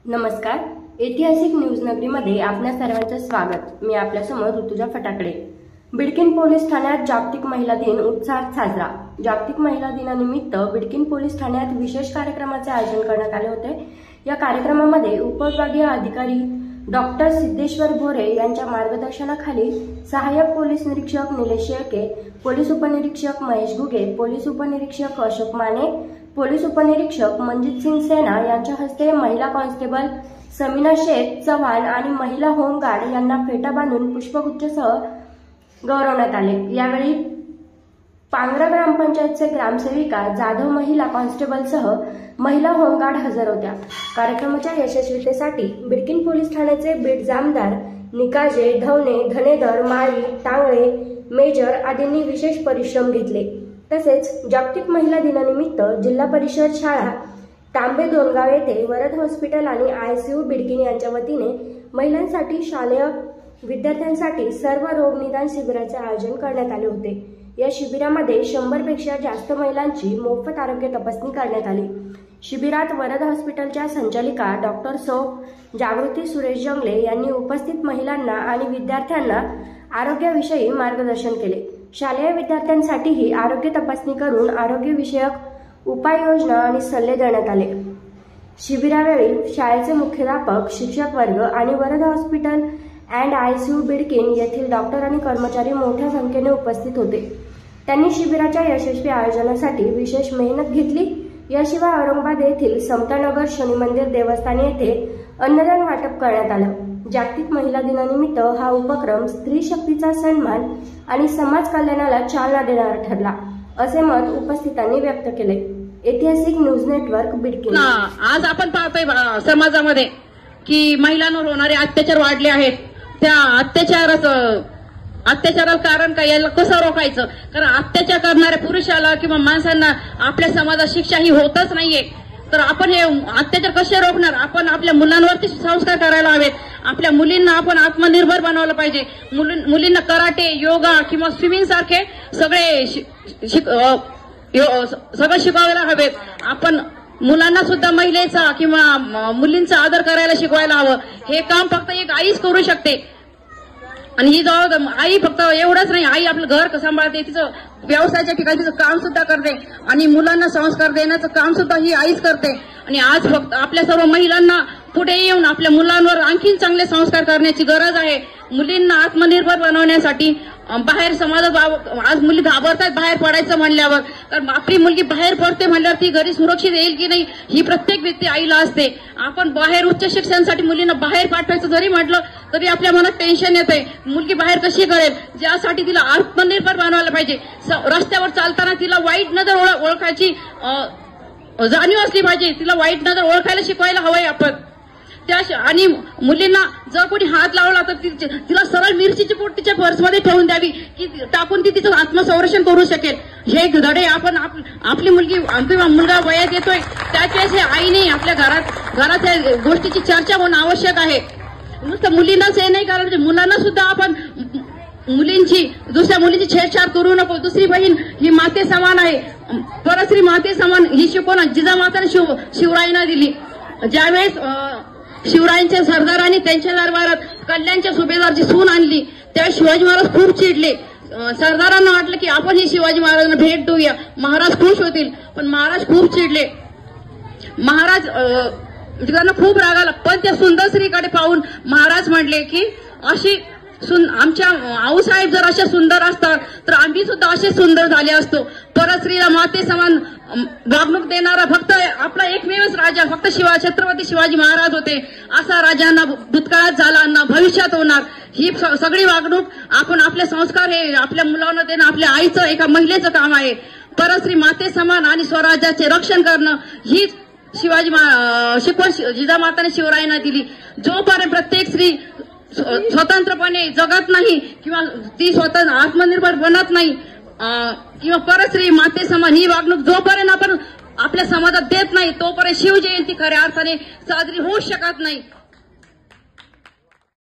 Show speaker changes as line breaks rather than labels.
नमस्कार, ऐतिहासिक न्यूज नगरीमध्ये आपल्या सर्वांचं स्वागत। मी आपल्या समोर ऋतुजा फटाकडे। बिडकीन पोलीस ठाण्यात जागतिक महिला दिन उत्साहात साजरा। जागतिक महिला दिनानिमित्त बिडकीन पोलीस ठाण्यात विशेष कार्यक्रमाचे आयोजन करण्यात आले होते। या कार्यक्रमामध्ये उपविभागीय अधिकारी डॉक्टर सिद्धेश्वर भोरे यांच्या मार्गदर्शनाखाली सहाय्यक पोलीस निरीक्षक निलेश शेळके, पोलीस उपनिरीक्षक महेश घुगे, पोलीस उपनिरीक्षक अशोक माने, पोलीस उपनिरीक्षक मनजित सिंग सेना यांच्या हस्ते महिला कॉन्स्टेबल समीना शेख चव्हाण आणि महिला होमगार्ड यांना फेटा बांधून पुष्पगुच्छसह गौरवण्यात आले। यावेळी पांगरा ग्रामपंचायतचे ग्रामसेविका जाधव महिला कॉन्स्टेबलसह महिला होमगार्ड हजर होत्या। कार्यक्रमाच्या यशस्वीतेसाठी बिडकीन पोलीस ठाण्याचे बीड जामदार निकाजे, धवणे, धनेदर, माळी, टांगळे, मेजर आदींनी विशेष परिश्रम घेतले। तसेच जागतिक महिला दिनानिमित्त जिल्हा परिषद शाळा तांबे दोनगाव येथे वरद हॉस्पिटल आणि आयसीयू बिडकीन यांच्या वतीने महिलांसाठी शालेय विद्यार्थ्यांसाठी सर्व रोग निदान शिबिराचे आयोजन करण्यात आले होते। या शिबिरामध्ये 100 पेक्षा जास्त महिलांची मोफत आरोग्य तपासणी करण्यात आली। शिबिरात वरद हॉस्पिटलच्या संचालिका डॉक्टर सौ जागृती सुरेश जंगले यांनी उपस्थित महिलांना आणि विद्यार्थ्यांना आरोग्याविषयी मार्गदर्शन केले। शालेय विद्यार्थ्यांसाठीही आरोग्य तपासणी करून आरोग्यविषयक उपाययोजना आणि सल्ले देण्यात आले। शिबिरावेळी शाळेचे मुख्याध्यापक, शिक्षक वर्ग आणि Varad hospital and ICU Bidkin येथील डॉक्टर आणि कर्मचारी मोठ्या संख्येने उपस्थित होते। त्यांनी शिबिराच्या यशस्वी आयोजनासाठी विशेष मेहनत घेतली। याशिवाय औरंगाबाद येथील समतानगर शनी मंदिर देवस्थान येथे अन्नदान वाटप करण्यात आलं। जागतिक महिला दिनानिमित्त हा उपक्रम स्त्री शक्तीचा सन्मान आणि समाज कल्याणाला चालना देणारा ठरला, असे मत उपस्थितांनी व्यक्त केले। ऐतिहासिक न्यूज नेटवर्क बिडकीन।
आज आपण पाहतोय समाजामध्ये की महिलांवर होणारे अत्याचार वाढले आहेत। त्या अत्याचाराला कारण काय, याला कसं रोखायचं? कारण अत्याचार करणाऱ्या पुरुषाला किंवा माणसांना आपल्या समाजात शिक्षा ही होतच नाहीये। तर आपण हे अत्याचार कसे रोखणार? आपण आपल्या मुलांवरती संस्कार करायला हवेत। आपल्या मुलींना आपण आत्मनिर्भर बनवलं पाहिजे। मुलींना कराटे, योगा किंवा स्विमिंग सारखे सगळे सगळं शिकवायला हवेत। आपण मुलांना सुद्धा महिलेचा किंवा मुलींचा आदर करायला शिकवायला हवं। हे काम फक्त एक आईच करू शकते। आणि ही आई फक्त एवढंच नाही, आई आपलं घर सांभाळते, तिचं व्यवसायाच्या ठिकाणी तिचं काम सुद्धा करते आणि मुलांना संस्कार देण्याचं काम सुद्धा ही आईच करते। आणि आज फक्त आपल्या सर्व महिलांना पुढे येऊन आपल्या मुलांवर आणखीन चांगले संस्कार करण्याची गरज आहे। मुलींना आत्मनिर्भर बनवण्यासाठी बाहेर समाजात आज मुली घाबरतात बाहेर पडायचं म्हणल्यावर। तर आपली मुलगी बाहेर पडते म्हणल्यावर ती घरी सुरक्षित येईल की नाही ही प्रत्येक व्यक्ती आईला असते। आपण बाहेर उच्च शिक्षणासाठी मुलींना बाहेर पाठवायचं जरी म्हटलं तरी आपल्या मनात टेन्शन येते, मुलगी बाहेर कशी करेल। ज्यासाठी तिला आत्मनिर्भर बनवायला पाहिजे। रस्त्यावर चालताना तिला वाईट नजर ओळखायची जाणीव असली पाहिजे। तिला वाईट नजर ओळखायला शिकवायला हवंय आपण। आणि मुलींना जर कोणी हात लावला तर तिला सरळ मिरचीची पोट तिच्या पर्समध्ये ठेवून द्यावी की टाकून ती तिचं आत्मसंरक्षण करू शकेल। हे धडे आपण आपली मुलगी किंवा मुलगा वयात येतोय त्याच्याच हे आईने आपल्या घरात या गोष्टीची चर्चा होणं आवश्यक आहे। नुसतं मुलींनाच हे नाही करायचं, मुलांना सुद्धा आपण दुसऱ्या मुलीची छेडछाड करू नको। दुसरी बहीण ही माते समान आहे, परस्त्री माते समान ही शिकवण जिजामाताने शिवरायांना दिली। ज्यावेळेस शिवरायांच्या सरदारांनी त्यांच्या दरबारात कल्याणच्या सुभेदारची सून आणली त्यावेळी शिवाजी महाराज खूप चिडले। सरदारांना वाटलं की आपण ही शिवाजी महाराजांना भेट देऊया, महाराज खुश होतील, पण महाराज खूप चिडले। महाराज त्यांना खूप राग आला, पण त्या सुंदर स्त्रीकडे पाहून महाराज म्हटले की अशी आमच्या आऊसाहेब जर अशा सुंदर असतात तर आम्ही सुद्धा असे सुंदर झाले असतो। परस्त्रीला माते समान वागणूक देणारा फक्त आपला एकमेवच राजा फक्त छत्रपती शिवाजी महाराज होते। असा राजांना भूतकाळात झाला ना भविष्यात होणार। ही सगळी वागणूक आपण आपले संस्कार हे आपल्या मुलांना देणं आपल्या आईचं एका महिलेचं काम आहे। परस्त्री माते समान आणि स्वराज्याचे रक्षण करणं ही शिकवण जिजामाताने शिवरायांना दिली। जोपर्यंत प्रत्येक स्त्री स्वतंत्रपणे जगत नाही किंवा ती स्वतः आत्मनिर्भर बनत नाही किंवा परस्त्री माते समान ही वागणूक जोपर्यंत आपण आपल्या समाजात देत नाही तोपर्यंत शिवजयंती खऱ्या अर्थाने साजरी होऊ शकत नाही।